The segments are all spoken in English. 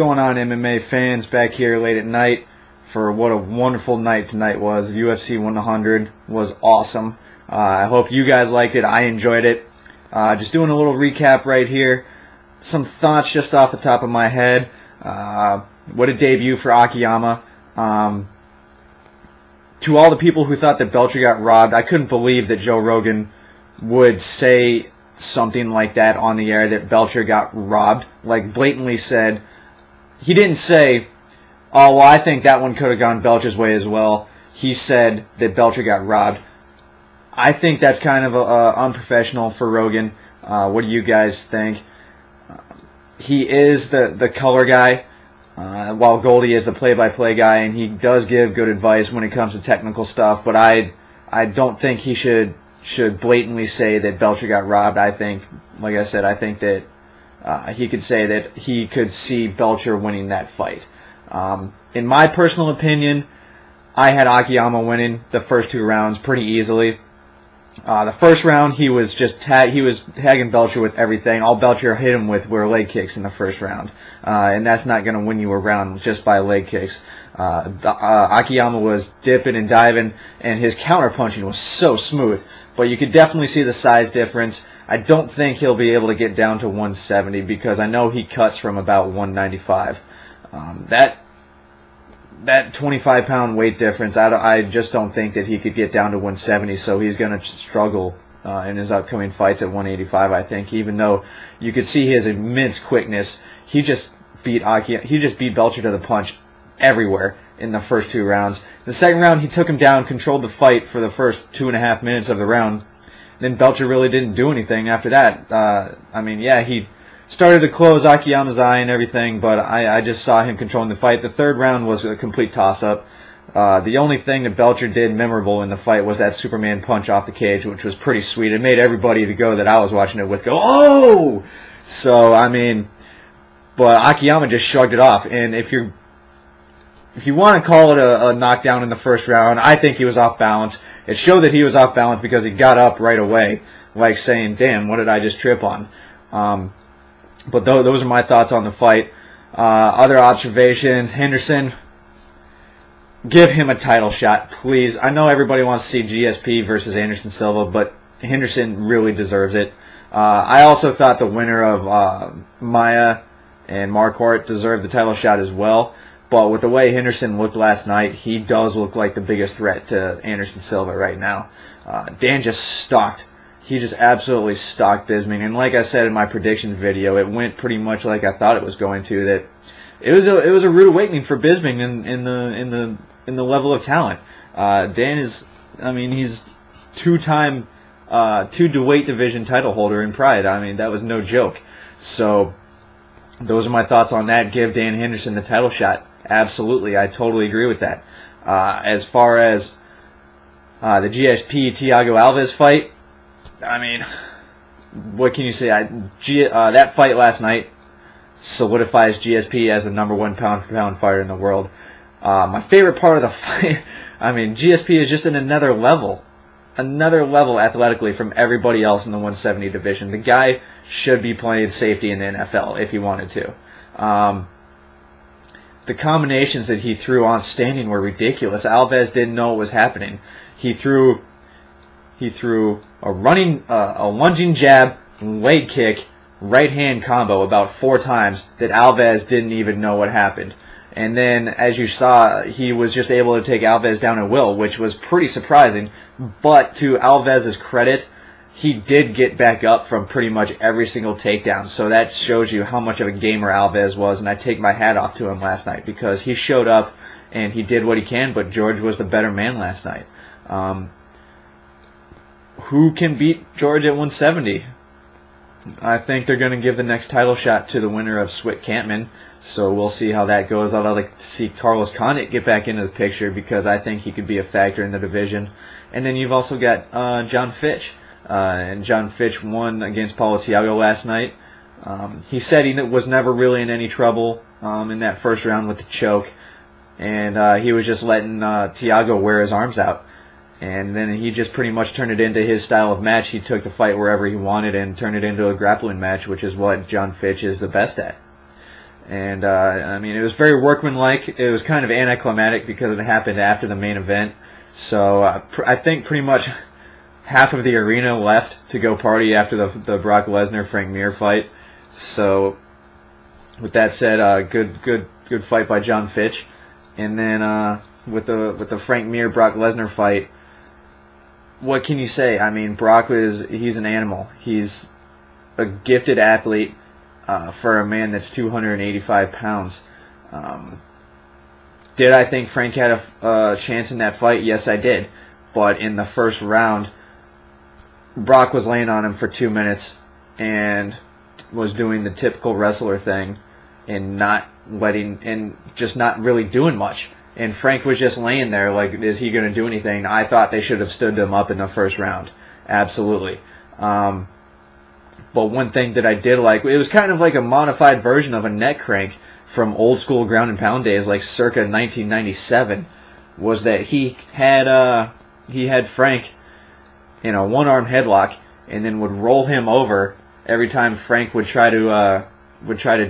going on, MMA fans? Back here late at night for what a wonderful night tonight was. UFC 100 was awesome. I hope you guys liked it. I enjoyed it. Just doing a little recap right here. Some thoughts just off the top of my head. What a debut for Akiyama. To all the people who thought that Belcher got robbed, I couldn't believe that Joe Rogan would say something like that on the air, that Belcher got robbed. Like, blatantly said, he didn't say, oh, well, I think that one could have gone Belcher's way as well. He said that Belcher got robbed. I think that's kind of unprofessional for Rogan. What do you guys think? He is the color guy, while Goldie is the play-by-play guy, and he does give good advice when it comes to technical stuff, but I don't think he should blatantly say that Belcher got robbed. I think, like I said, I think that he could say that he could see Belcher winning that fight. In my personal opinion, I had Akiyama winning the first two rounds pretty easily. The first round, he was just tagging Belcher with everything. All Belcher hit him with were leg kicks in the first round, and that's not going to win you a round just by leg kicks. Akiyama was dipping and diving, and his counter punching was so smooth. But you could definitely see the size difference. I don't think he'll be able to get down to 170 because I know he cuts from about 195. That 25-pound weight difference, I just don't think that he could get down to 170, so he's going to struggle in his upcoming fights at 185, I think, even though you could see his immense quickness. He just beat Belcher to the punch everywhere in the first two rounds. The second round, he took him down, controlled the fight for the first 2.5 minutes of the round. Then Belcher really didn't do anything after that. I mean, yeah, he started to close Akiyama's eye and everything, but I just saw him controlling the fight. The third round was a complete toss-up. The only thing that Belcher did memorable in the fight was that Superman punch off the cage, which was pretty sweet. It made everybody that I was watching it with go, oh! So, I mean, but Akiyama just shrugged it off. And if you want to call it a knockdown in the first round, I think he was off balance. It showed that he was off balance because he got up right away, like saying, damn, what did I just trip on? But those are my thoughts on the fight. Other observations, Henderson, give him a title shot, please. I know everybody wants to see GSP versus Anderson Silva, but Henderson really deserves it. I also thought the winner of Maia and Marquardt deserved the title shot as well. But with the way Henderson looked last night, he does look like the biggest threat to Anderson Silva right now. Dan just stalked. He just absolutely stalked Bisping, and like I said in my prediction video, it went pretty much like I thought it was going to. That it was a rude awakening for Bisping in the level of talent. Dan is, I mean, he's two-time weight division title holder in Pride. I mean, that was no joke. So those are my thoughts on that. Give Dan Henderson the title shot. Absolutely, I totally agree with that. As far as the GSP Thiago Alves fight, I mean, what can you say? That fight last night solidifies GSP as the #1 pound-for-pound fighter in the world. My favorite part of the fight, I mean, GSP is just in another level athletically from everybody else in the 170 division. The guy should be playing safety in the NFL if he wanted to. The combinations that he threw on standing were ridiculous. Alves didn't know what was happening. He threw a lunging jab, leg kick, right hand combo about 4 times that Alves didn't even know what happened. And then, as you saw, he was just able to take Alves down at will, which was pretty surprising. But to Alves' credit, he did get back up from pretty much every single takedown. So that shows you how much of a gamer Alves was, and I take my hat off to him last night because he showed up and he did what he can, but George was the better man last night. Who can beat George at 170? I think they're going to give the next title shot to the winner of Swick-Campman, so we'll see how that goes. I'd like to see Carlos Condit get back into the picture because I think he could be a factor in the division. And then you've also got John Fitch. And John Fitch won against Paulo Thiago last night. He said he was never really in any trouble in that first round with the choke, and he was just letting Thiago wear his arms out. And then he just pretty much turned it into his style of match. He took the fight wherever he wanted and turned it into a grappling match, which is what John Fitch is the best at. And I mean, it was very workmanlike. It was kind of anticlimactic because it happened after the main event. So I think pretty much half of the arena left to go party after the Brock Lesnar Frank Mir fight. So with that said, good fight by John Fitch. And then with the Frank Mir Brock Lesnar fight, what can you say? I mean, he's an animal. He's a gifted athlete for a man that's 285 pounds. Did I think Frank had a chance in that fight? Yes, I did. But in the first round, Brock was laying on him for 2 minutes and was doing the typical wrestler thing and just not really doing much. And Frank was just laying there like, is he going to do anything? I thought they should have stood him up in the first round. Absolutely. But one thing that I did like, it was kind of like a modified version of a neck crank from old school ground and pound days, like circa 1997, was that he had Frank in a one-arm headlock and then would roll him over every time Frank would try to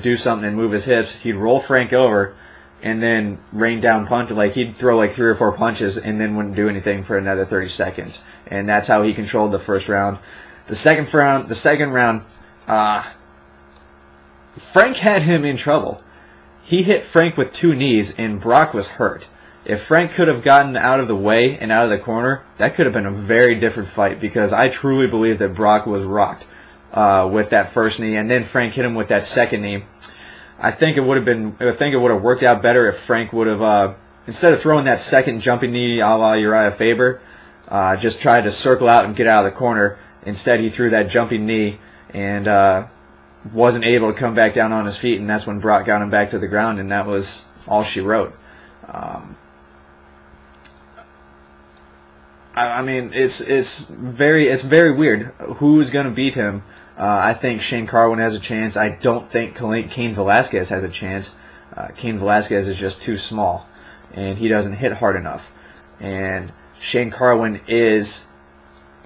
do something and move his hips. He'd roll Frank over and then rain down punch. Like, he'd throw like 3 or 4 punches and then wouldn't do anything for another 30 seconds. And that's how he controlled the first round. The second round, Frank had him in trouble. He hit Frank with 2 knees and Brock was hurt. If Frank could have gotten out of the way and out of the corner, that could have been a very different fight, because I truly believe that Brock was rocked with that first knee, and then Frank hit him with that second knee. I think it would have worked out better if Frank would have, instead of throwing that second jumping knee a la Uriah Faber, just tried to circle out and get out of the corner. Instead, he threw that jumping knee and wasn't able to come back down on his feet, and that's when Brock got him back to the ground, and that was all she wrote. I mean, it's very weird. Who's going to beat him? I think Shane Carwin has a chance. I don't think Cain Velasquez has a chance. Cain Velasquez is just too small, and he doesn't hit hard enough. And Shane Carwin is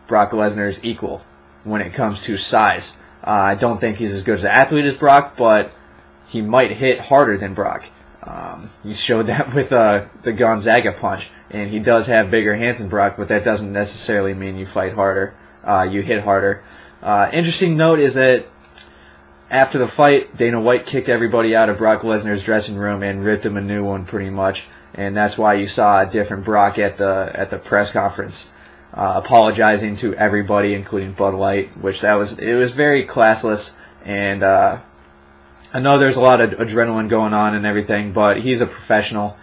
Brock Lesnar's equal when it comes to size. I don't think he's as good as an athlete as Brock, but he might hit harder than Brock. He showed that with the Gonzaga punch, and he does have bigger hands than Brock, but that doesn't necessarily mean you fight harder, you hit harder. Interesting note is that after the fight, Dana White kicked everybody out of Brock Lesnar's dressing room and ripped him a new one pretty much, and that's why you saw a different Brock at the press conference, apologizing to everybody, including Bud Light, it was very classless. And I know there's a lot of adrenaline going on and everything, but he's a professional.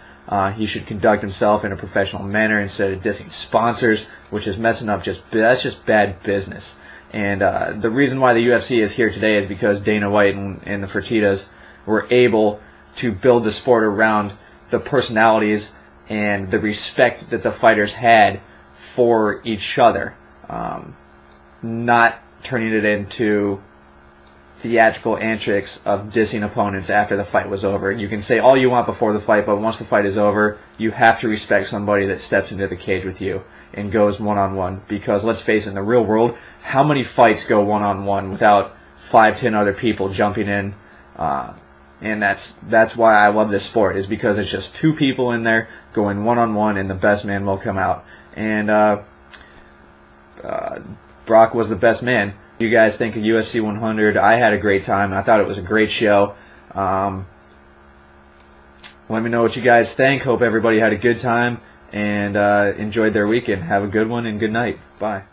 He should conduct himself in a professional manner instead of dissing sponsors, which is messing up. That's just bad business. And the reason why the UFC is here today is because Dana White and the Fertittas were able to build the sport around the personalities and the respect that the fighters had for each other, not turning it into theatrical antics of dissing opponents after the fight was over. You can say all you want before the fight, but once the fight is over, you have to respect somebody that steps into the cage with you and goes one-on-one, because let's face it, in the real world, how many fights go one-on-one without 5-10 other people jumping in? And that's why I love this sport, is because it's just 2 people in there going one-on-one, and the best man will come out. And Brock was the best man. You guys think of UFC 100? I had a great time. I thought it was a great show. Let me know what you guys think. Hope everybody had a good time and enjoyed their weekend. Have a good one and good night. Bye.